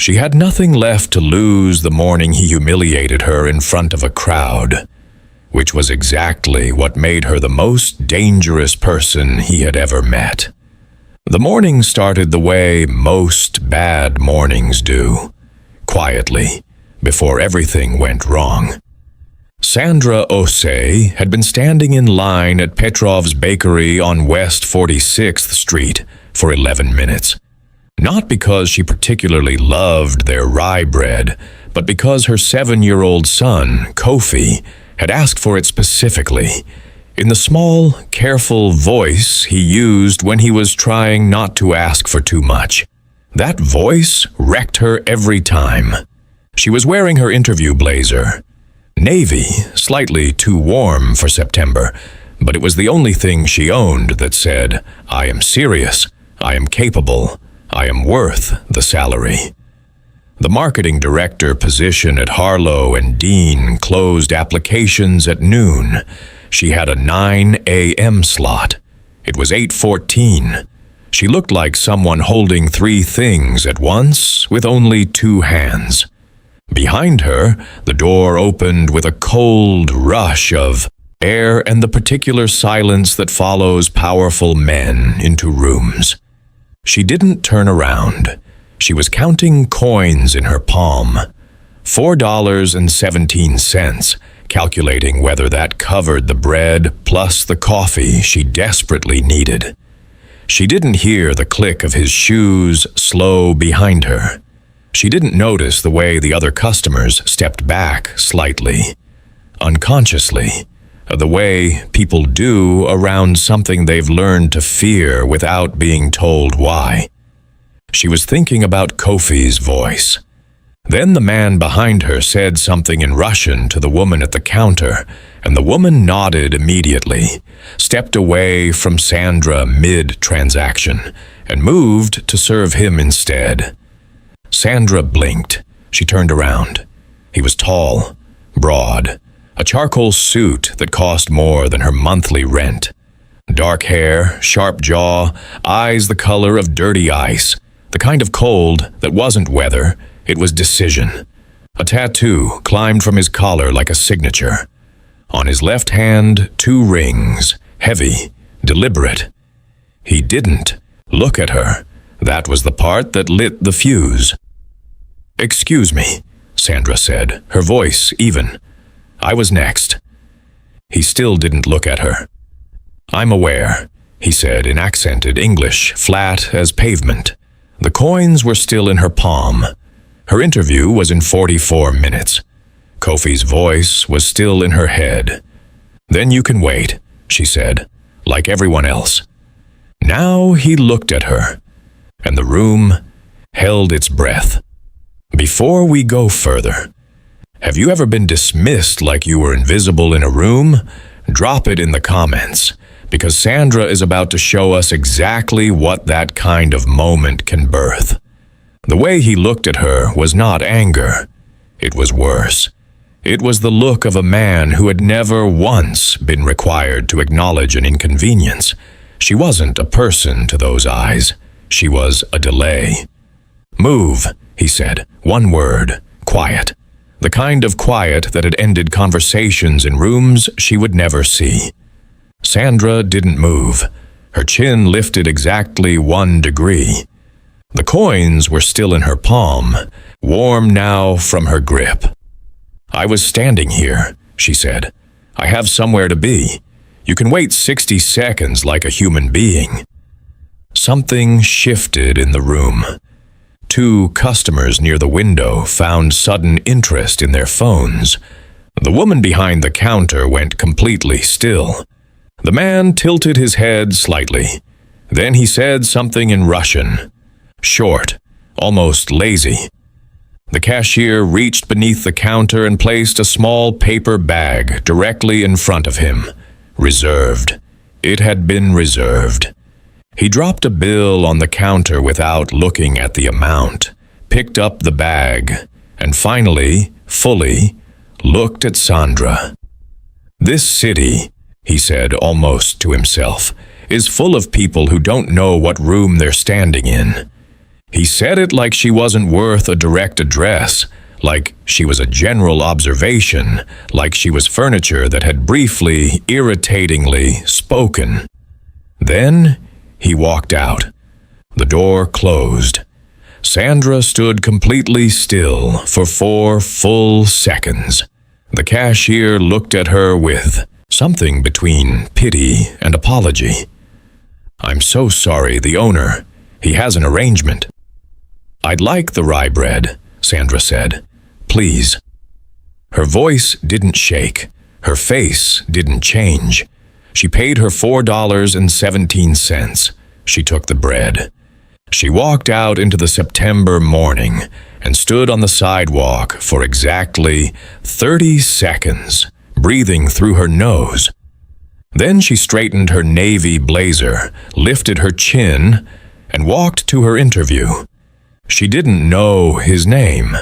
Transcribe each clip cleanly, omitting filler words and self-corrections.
She had nothing left to lose the morning he humiliated her in front of a crowd, which was exactly what made her the most dangerous person he had ever met. The morning started the way most bad mornings do, quietly, before everything went wrong. Sandra Osei had been standing in line at Petrov's bakery on West 46th Street for 11 minutes. Not because she particularly loved their rye bread, but because her 7-year-old son, Kofi, had asked for it specifically, in the small, careful voice he used when he was trying not to ask for too much. That voice wrecked her every time. She was wearing her interview blazer. Navy, slightly too warm for September, but it was the only thing she owned that said, "I am serious, I am capable, I am worth the salary." The marketing director position at Harlow and Dean closed applications at noon. She had a 9 a.m. slot. It was 8:14. She looked like someone holding 3 things at once with only 2 hands. Behind her, the door opened with a cold rush of air and the particular silence that follows powerful men into rooms. She didn't turn around. She was counting coins in her palm. $4.17, calculating whether that covered the bread plus the coffee she desperately needed. She didn't hear the click of his shoes slow behind her. She didn't notice the way the other customers stepped back slightly, unconsciously, the way people do around something they've learned to fear without being told why. She was thinking about Kofi's voice. Then the man behind her said something in Russian to the woman at the counter, and the woman nodded immediately, stepped away from Sandra mid-transaction, and moved to serve him instead. Sandra blinked. She turned around. He was tall, broad, a charcoal suit that cost more than her monthly rent. Dark hair, sharp jaw, eyes the color of dirty ice, the kind of cold that wasn't weather, it was decision. A tattoo climbed from his collar like a signature. On his left hand, 2 rings, heavy, deliberate. He didn't look at her. That was the part that lit the fuse. "Excuse me," Sandra said, her voice even. "I was next." He still didn't look at her. "I'm aware," he said in accented English, flat as pavement. The coins were still in her palm. Her interview was in 44 minutes. Kofi's voice was still in her head. "Then you can wait," she said, like everyone else. Now he looked at her, and the room held its breath. "Before we go further, have you ever been dismissed like you were invisible in a room? Drop it in the comments, because Sandra is about to show us exactly what that kind of moment can birth." The way he looked at her was not anger. It was worse. It was the look of a man who had never once been required to acknowledge an inconvenience. She wasn't a person to those eyes. She was a delay. "Move," he said. One word. Quiet. The kind of quiet that had ended conversations in rooms she would never see. Sandra didn't move. Her chin lifted exactly 1 degree. The coins were still in her palm, warm now from her grip. "I was standing here," she said. "I have somewhere to be. You can wait 60 seconds like a human being." Something shifted in the room. 2 customers near the window found sudden interest in their phones. The woman behind the counter went completely still. The man tilted his head slightly. Then he said something in Russian. Short, almost lazy. The cashier reached beneath the counter and placed a small paper bag directly in front of him. Reserved. It had been reserved. He dropped a bill on the counter without looking at the amount, picked up the bag, and finally, fully, looked at Sandra. "This city," he said almost to himself, "is full of people who don't know what room they're standing in." He said it like she wasn't worth a direct address, like she was a general observation, like she was furniture that had briefly, irritatingly spoken. Then he walked out. The door closed. Sandra stood completely still for 4 full seconds. The cashier looked at her with something between pity and apology. "I'm so sorry, the owner. He has an arrangement." "I'd like the rye bread," Sandra said. "Please." Her voice didn't shake. Her face didn't change. She paid her $4.17. She took the bread. She walked out into the September morning and stood on the sidewalk for exactly 30 seconds, breathing through her nose. Then she straightened her navy blazer, lifted her chin, and walked to her interview. She didn't know his name.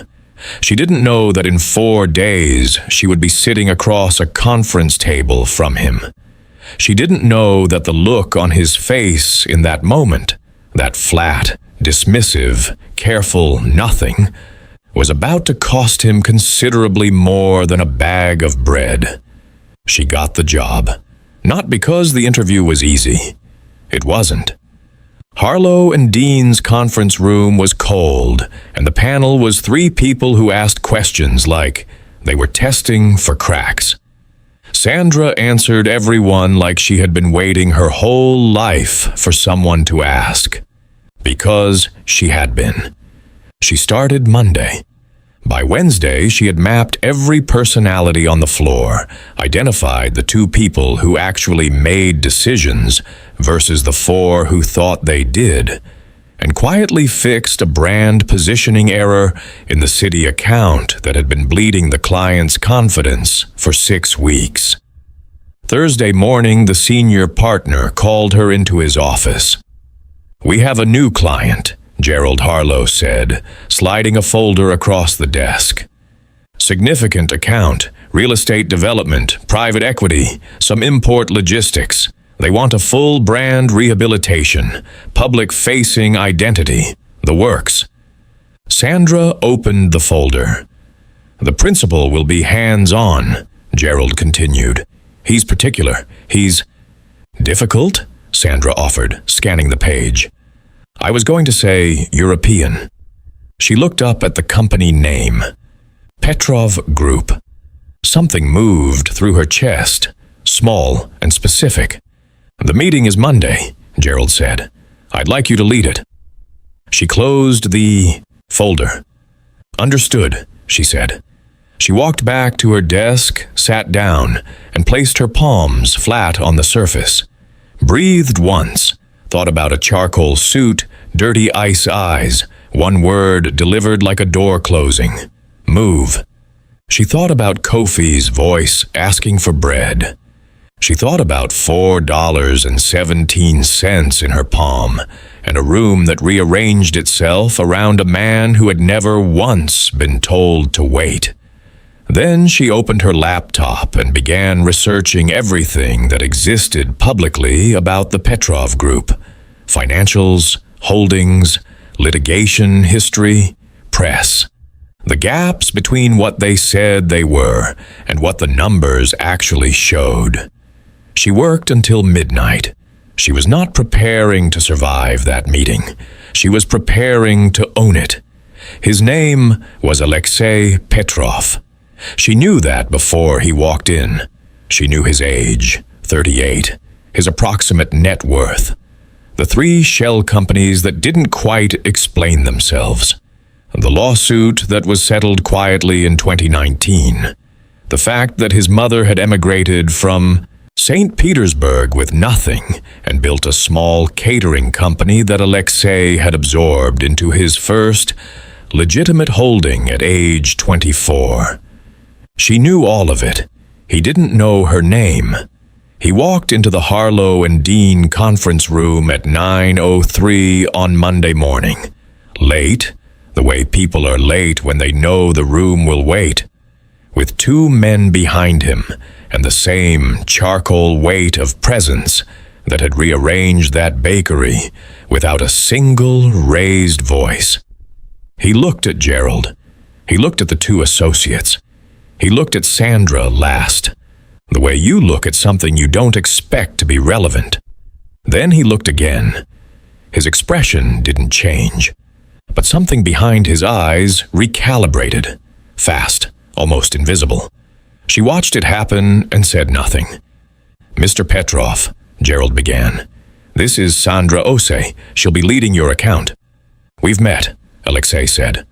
She didn't know that in 4 days she would be sitting across a conference table from him. She didn't know that the look on his face in that moment, that flat, dismissive, careful nothing, was about to cost him considerably more than a bag of bread. She got the job. Not because the interview was easy. It wasn't. Harlow and Dean's conference room was cold, and the panel was 3 people who asked questions like they were testing for cracks. Sandra answered everyone like she had been waiting her whole life for someone to ask. Because she had been. She started Monday. By Wednesday, she had mapped every personality on the floor, identified the 2 people who actually made decisions versus the 4 who thought they did, and quietly fixed a brand positioning error in the city account that had been bleeding the client's confidence for 6 weeks. Thursday morning, the senior partner called her into his office. "We have a new client," Gerald Harlow said, sliding a folder across the desk. "Significant account, real estate development, private equity, some import logistics. They want a full brand rehabilitation, public-facing identity, the works." Sandra opened the folder. "The principal will be hands-on," Gerald continued. "He's particular. He's—" "Difficult?" Sandra offered, scanning the page. "I was going to say European." She looked up at the company name. Petrov Group. Something moved through her chest, small and specific. "The meeting is Monday," Gerald said. "I'd like you to lead it." She closed the folder. "Understood," she said. She walked back to her desk, sat down, and placed her palms flat on the surface. Breathed once, thought about a charcoal suit, dirty ice eyes, one word delivered like a door closing. Move. She thought about Kofi's voice asking for bread. She thought about $4.17 in her palm, and a room that rearranged itself around a man who had never once been told to wait. Then she opened her laptop and began researching everything that existed publicly about the Petrov Group. Financials, holdings, litigation history, press. The gaps between what they said they were and what the numbers actually showed. She worked until midnight. She was not preparing to survive that meeting. She was preparing to own it. His name was Alexei Petrov. She knew that before he walked in. She knew his age, 38, his approximate net worth. The 3 shell companies that didn't quite explain themselves. The lawsuit that was settled quietly in 2019. The fact that his mother had emigrated from St. Petersburg with nothing and built a small catering company that Alexei had absorbed into his first legitimate holding at age 24. She knew all of it. He didn't know her name. He walked into the Harlow and Dean conference room at 9:03 on Monday morning. Late, the way people are late when they know the room will wait. With 2 men behind him and the same charcoal weight of presence, that had rearranged that bakery without a single raised voice. He looked at Gerald. He looked at the two associates. He looked at Sandra last, the way you look at something you don't expect to be relevant. Then he looked again. His expression didn't change, but something behind his eyes recalibrated, fast, almost invisible. She watched it happen and said nothing. "Mr. Petrov," Gerald began, "this is Sandra Osei. She'll be leading your account." "We've met," Alexei said.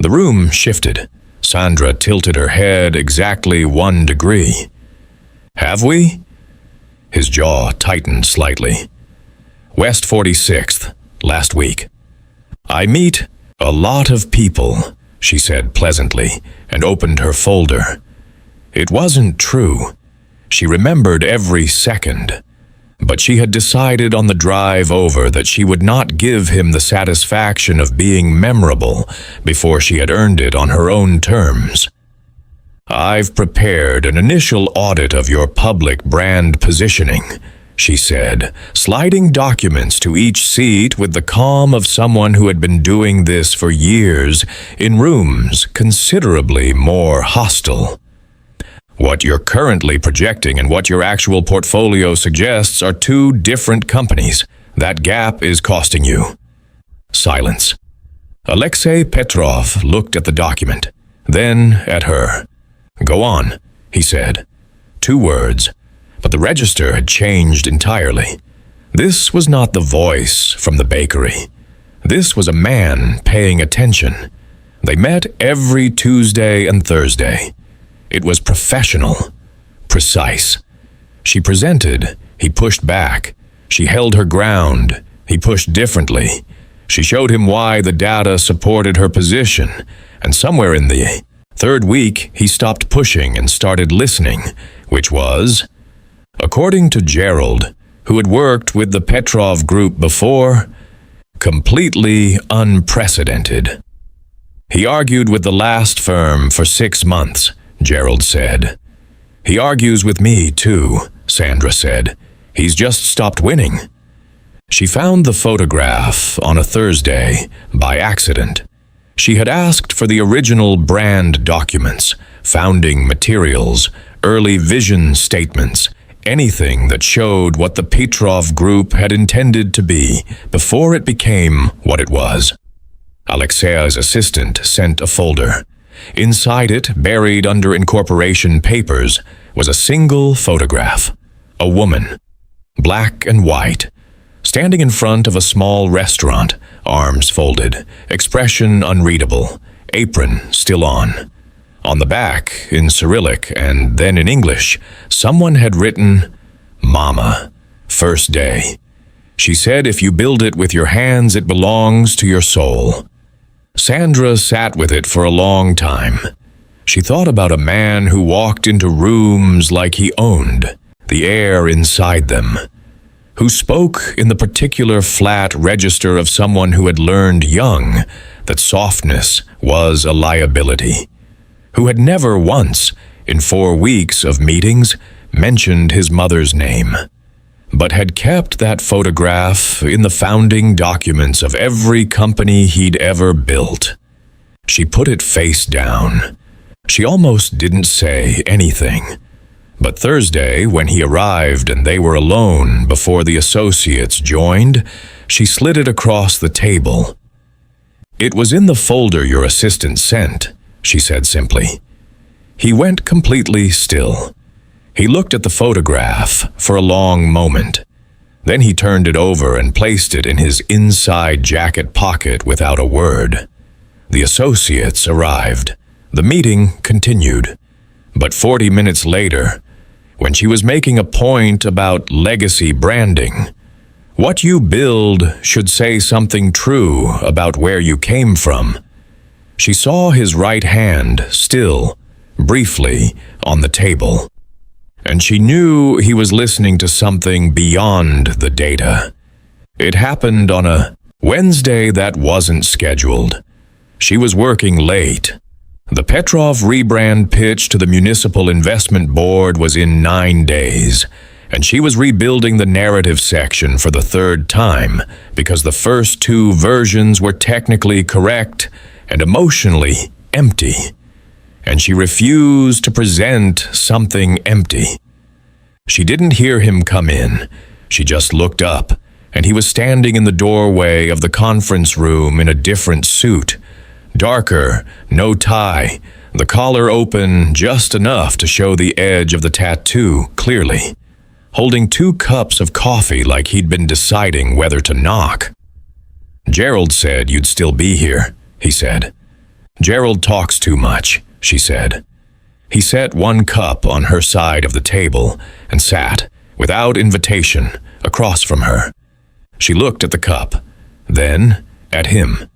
The room shifted. Sandra tilted her head exactly 1 degree. "Have we?" His jaw tightened slightly. "West 46th, last week." "I meet a lot of people," she said pleasantly, and opened her folder. It wasn't true. She remembered every second. But she had decided on the drive over that she would not give him the satisfaction of being memorable before she had earned it on her own terms. "I've prepared an initial audit of your public brand positioning," she said, sliding documents to each seat with the calm of someone who had been doing this for years in rooms considerably more hostile. "What you're currently projecting and what your actual portfolio suggests are two different companies. That gap is costing you." Silence. Alexei Petrov looked at the document, then at her. "Go on," he said. 2 words, but the register had changed entirely. This was not the voice from the bakery. This was a man paying attention. They met every Tuesday and Thursday. It was professional, precise. She presented, he pushed back. She held her ground, he pushed differently. She showed him why the data supported her position, and somewhere in the 3rd week, he stopped pushing and started listening, which was, according to Gerald, who had worked with the Petrov group before, completely unprecedented. "He argued with the last firm for 6 months, Gerald said. "He argues with me, too," Sandra said. "He's just stopped winning." She found the photograph on a Thursday by accident. She had asked for the original brand documents, founding materials, early vision statements, anything that showed what the Petrov group had intended to be before it became what it was. Alexei's assistant sent a folder. Inside it, buried under incorporation papers, was a single photograph. A woman, black and white, standing in front of a small restaurant, arms folded, expression unreadable, apron still on. On the back, in Cyrillic and then in English, someone had written, "Mama, first day." She said if you build it with your hands, it belongs to your soul. Sandra sat with it for a long time. She thought about a man who walked into rooms like he owned the air inside them, who spoke in the particular flat register of someone who had learned young that softness was a liability, who had never once, in 4 weeks of meetings, mentioned his mother's name, but had kept that photograph in the founding documents of every company he'd ever built. She put it face down. She almost didn't say anything. But Thursday, when he arrived and they were alone before the associates joined, she slid it across the table. "It was in the folder your assistant sent," she said simply. He went completely still. He looked at the photograph for a long moment. Then he turned it over and placed it in his inside jacket pocket without a word. The associates arrived. The meeting continued. But 40 minutes later, when she was making a point about legacy branding, what you build should say something true about where you came from. She saw his right hand still, briefly, on the table. And she knew he was listening to something beyond the data. It happened on a Wednesday that wasn't scheduled. She was working late. The Petrov rebrand pitch to the Municipal Investment Board was in 9 days, and she was rebuilding the narrative section for the third time because the first two versions were technically correct and emotionally empty, and she refused to present something empty. She didn't hear him come in. She just looked up, and he was standing in the doorway of the conference room in a different suit. Darker, no tie, the collar open just enough to show the edge of the tattoo clearly, holding 2 cups of coffee like he'd been deciding whether to knock. "Gerald said you'd still be here," he said. "Gerald talks too much," she said. He set 1 cup on her side of the table and sat, without invitation, across from her. She looked at the cup, then at him.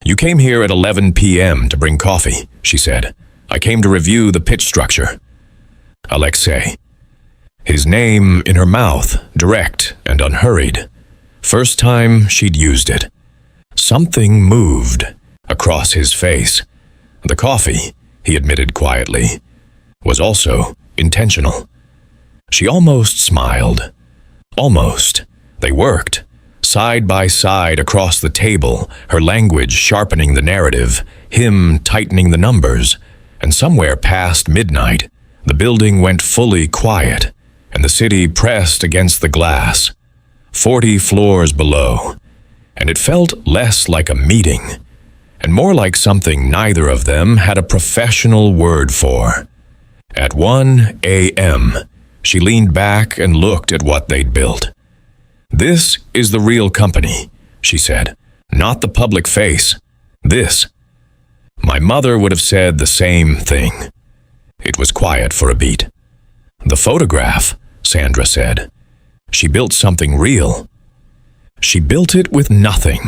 "You came here at 11 p.m. to bring coffee," she said. "I came to review the pitch structure." Alexei. His name in her mouth, direct and unhurried. First time she'd used it. Something moved across his face. The coffee, he admitted quietly, was also intentional. She almost smiled. Almost. They worked. Side by side across the table, her language sharpening the narrative, him tightening the numbers, and somewhere past midnight, the building went fully quiet, and the city pressed against the glass, 40 floors below, and it felt less like a meeting, and more like something neither of them had a professional word for. At 1 a.m., she leaned back and looked at what they'd built. "This is the real company," she said, "not the public face. This." My mother would have said the same thing. It was quiet for a beat. "The photograph," Sandra said. "She built something real. She built it with nothing."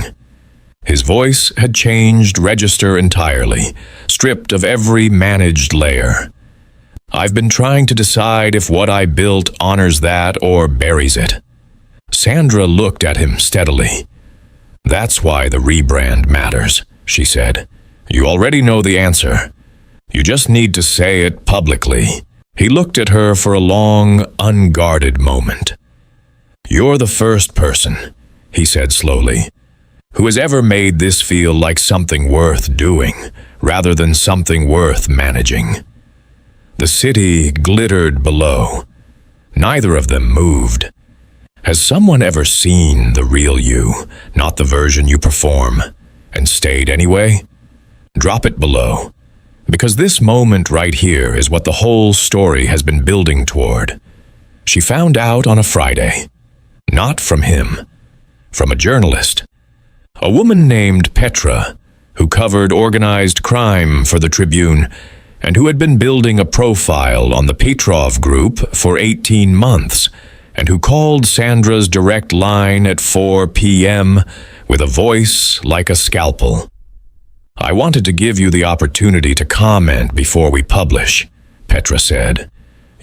His voice had changed register entirely, stripped of every managed layer. "I've been trying to decide if what I built honors that or buries it." Sandra looked at him steadily. "That's why the rebrand matters," she said. "You already know the answer. You just need to say it publicly." He looked at her for a long, unguarded moment. "You're the first person," he said slowly, "who has ever made this feel like something worth doing, rather than something worth managing." The city glittered below. Neither of them moved. Has someone ever seen the real you, not the version you perform, and stayed anyway? Drop it below. Because this moment right here is what the whole story has been building toward. She found out on a Friday. Not from him. From a journalist. A woman named Petra, who covered organized crime for the Tribune, and who had been building a profile on the Petrov group for 18 months, and who called Sandra's direct line at 4 p.m. with a voice like a scalpel. "I wanted to give you the opportunity to comment before we publish," Petra said.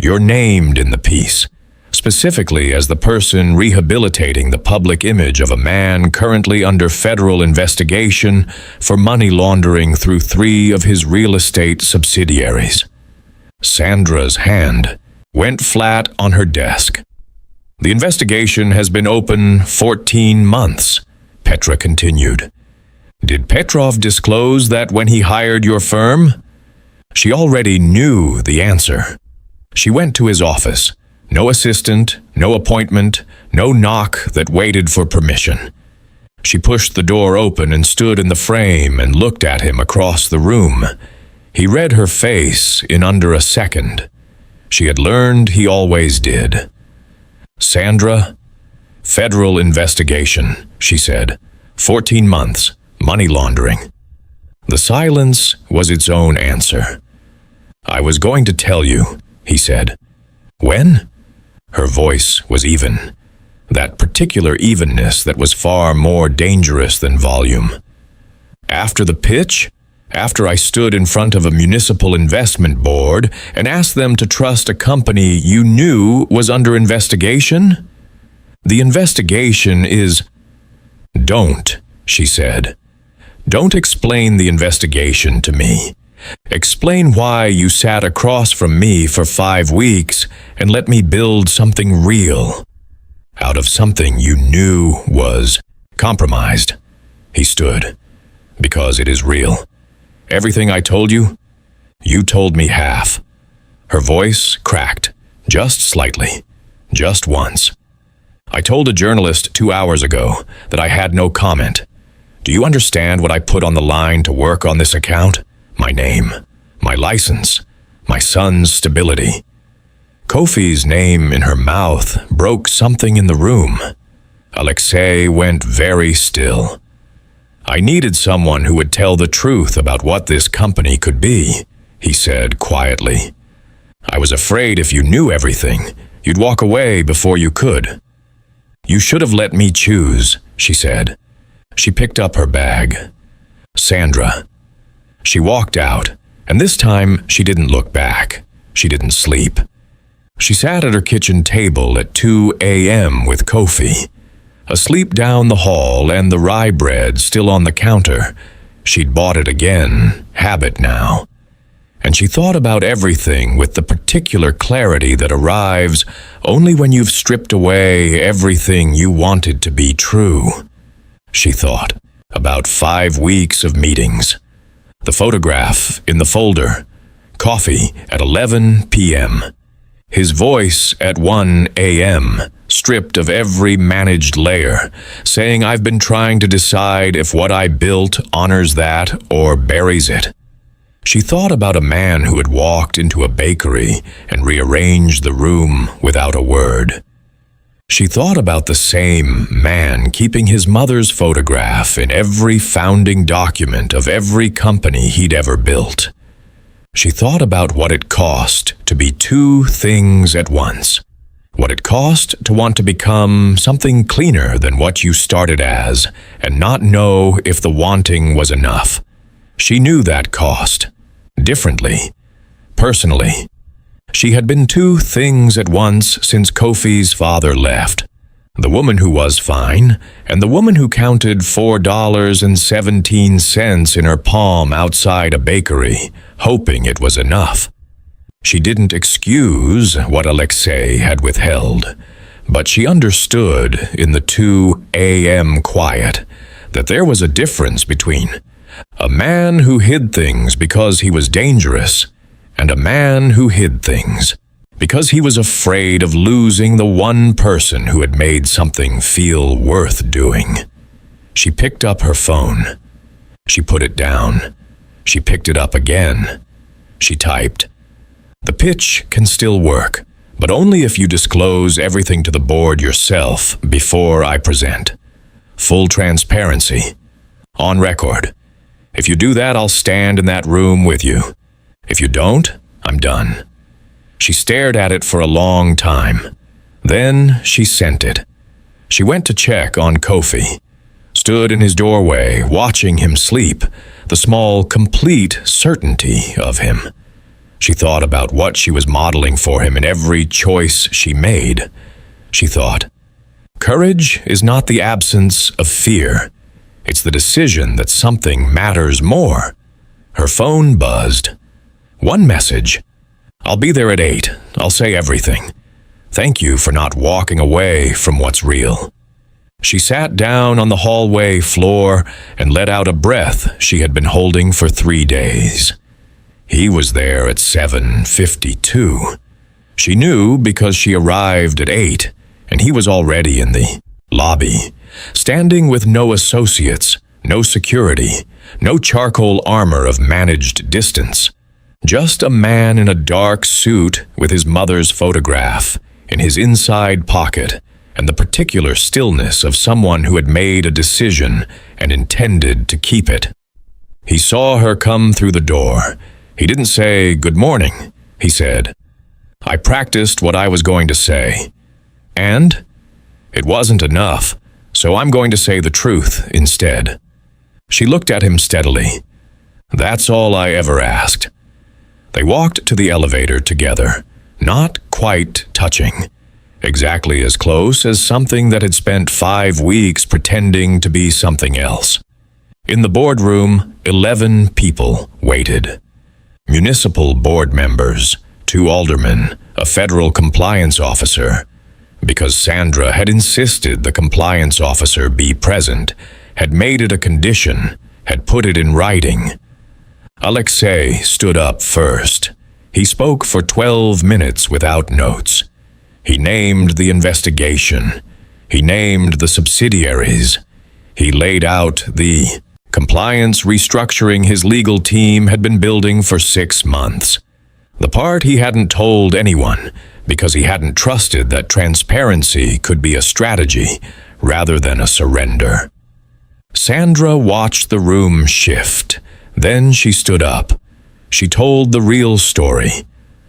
"You're named in the piece, specifically as the person rehabilitating the public image of a man currently under federal investigation for money laundering through 3 of his real estate subsidiaries." Sandra's hand went flat on her desk. "The investigation has been open 14 months, Petra continued. "Did Petrov disclose that when he hired your firm?" She already knew the answer. She went to his office. No assistant, no appointment, no knock that waited for permission. She pushed the door open and stood in the frame and looked at him across the room. He read her face in under a second. She had learned he always did. "Sandra, federal investigation," she said. 14 months, money laundering." The silence was its own answer. "I was going to tell you," he said. "When?" Her voice was even. That particular evenness that was far more dangerous than volume. "After the pitch? After I stood in front of a municipal investment board and asked them to trust a company you knew was under investigation? The investigation is—" "Don't," she said. "Don't explain the investigation to me. Explain why you sat across from me for 5 weeks and let me build something real out of something you knew was compromised. He stood. Because it is real. Everything I told you, you told me half. Her voice cracked, just slightly, just once. I told a journalist 2 hours ago that I had no comment. Do you understand what I put on the line to work on this account? My name, my license, my son's stability. Kofi's name in her mouth broke something in the room. Alexei went very still. I needed someone who would tell the truth about what this company could be, he said quietly. I was afraid if you knew everything, you'd walk away before you could. You should have let me choose, she said. She picked up her bag. Sandra. She walked out, and this time she didn't look back. She didn't sleep. She sat at her kitchen table at 2 a.m. with Kofi. Asleep down the hall and the rye bread still on the counter. She'd bought it again, habit now. And she thought about everything with the particular clarity that arrives only when you've stripped away everything you wanted to be true. She thought about 5 weeks of meetings. The photograph in the folder. Coffee at 11 p.m. His voice at 1 a.m., stripped of every managed layer, saying I've been trying to decide if what I built honors that or buries it. She thought about a man who had walked into a bakery and rearranged the room without a word. She thought about the same man keeping his mother's photograph in every founding document of every company he'd ever built. She thought about what it cost to be 2 things at once. What it cost to want to become something cleaner than what you started as and not know if the wanting was enough. She knew that cost. Differently. Personally. She had been 2 things at once since Kofi's father left. The woman who was fine, and the woman who counted $4.17 in her palm outside a bakery, hoping it was enough. She didn't excuse what Alexei had withheld, but she understood in the 2 a.m. quiet that there was a difference between a man who hid things because he was dangerous and a man who hid things because he was afraid of losing the one person who had made something feel worth doing. She picked up her phone. She put it down. She picked it up again. She typed. The pitch can still work, but only if you disclose everything to the board yourself before I present. Full transparency. On record. If you do that, I'll stand in that room with you. If you don't, I'm done. She stared at it for a long time. Then she sent it. She went to check on Kofi. Stood in his doorway, watching him sleep, the small, complete certainty of him. She thought about what she was modeling for him in every choice she made. She thought, courage is not the absence of fear. It's the decision that something matters more. Her phone buzzed. One message. I'll be there at 8. I'll say everything. Thank you for not walking away from what's real. She sat down on the hallway floor and let out a breath she had been holding for 3 days. He was there at 7:52. She knew because she arrived at 8, and he was already in the lobby, standing with no associates, no security, no charcoal armor of managed distance. Just a man in a dark suit with his mother's photograph in his inside pocket, and the particular stillness of someone who had made a decision and intended to keep it. He saw her come through the door. He didn't say, "Good morning," he said. I practiced what I was going to say. And it wasn't enough, so I'm going to say the truth instead. She looked at him steadily. That's all I ever asked. They walked to the elevator together, not quite touching. Exactly as close as something that had spent 5 weeks pretending to be something else. In the boardroom, 11 people waited. municipal board members, 2 aldermen, a federal compliance officer. Because Sandra had insisted the compliance officer be present, had made it a condition, had put it in writing. Alexei stood up first. He spoke for 12 minutes without notes. He named the investigation. He named the subsidiaries. He laid out the compliance restructuring his legal team had been building for 6 months. The part he hadn't told anyone, because he hadn't trusted that transparency could be a strategy rather than a surrender. Sandra watched the room shift. Then she stood up. She told the real story.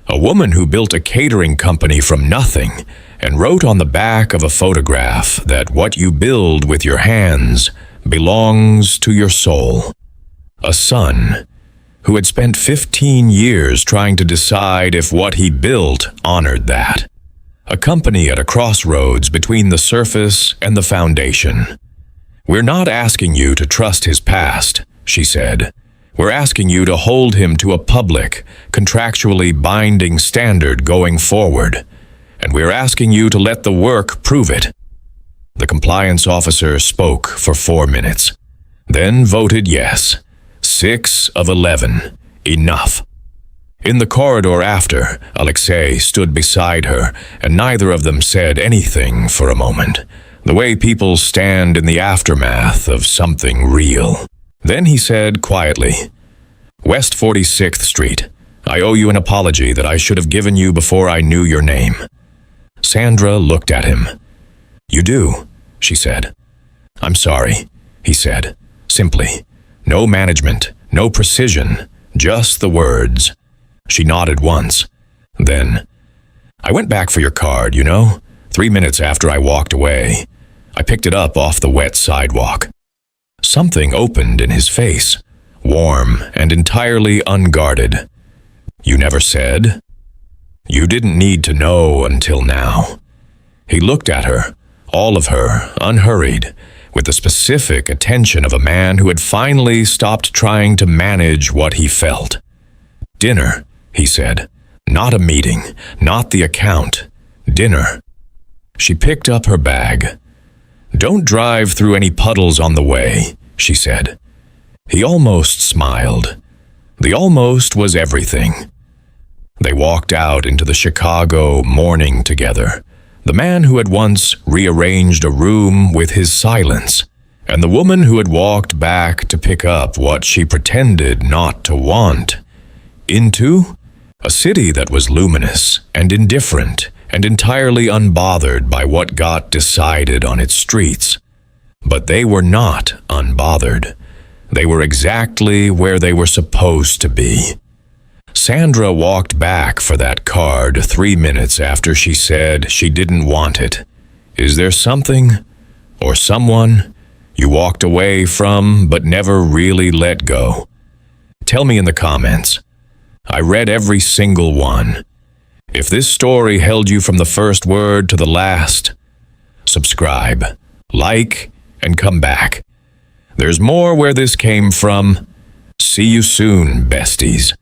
A woman who built a catering company from nothing and wrote on the back of a photograph that what you build with your hands belongs to your soul. A son who had spent 15 years trying to decide if what he built honored that. A company at a crossroads between the surface and the foundation. "We're not asking you to trust his past," she said. "We're asking you to hold him to a public, contractually binding standard going forward. And we're asking you to let the work prove it." The compliance officer spoke for 4 minutes, then voted yes. 6 of 11. Enough. In the corridor after, Alexei stood beside her, and neither of them said anything for a moment, the way people stand in the aftermath of something real. Then he said quietly, "West 46th Street. I owe you an apology that I should have given you before I knew your name." Sandra looked at him. "You do," she said. "I'm sorry," he said, simply. No management, no precision, just the words. She nodded once. Then, "I went back for your card, 3 minutes after I walked away. I picked it up off the wet sidewalk." Something opened in his face, warm and entirely unguarded. "You never said?" "You didn't need to know until now." He looked at her, all of her, unhurried, with the specific attention of a man who had finally stopped trying to manage what he felt. "Dinner," he said. "Not a meeting, not the account. Dinner." She picked up her bag. "Don't drive through any puddles on the way," she said. He almost smiled. The almost was everything. They walked out into the Chicago morning together. The man who had once rearranged a room with his silence, and the woman who had walked back to pick up what she pretended not to want. Into a city that was luminous and indifferent and entirely unbothered by what got decided on its streets. But they were not unbothered. They were exactly where they were supposed to be. Sandra walked back for that card 3 minutes after she said she didn't want it. Is there something, or someone, you walked away from but never really let go? Tell me in the comments. I read every single one. If this story held you from the first word to the last, subscribe, like, and come back. There's more where this came from. See you soon, besties.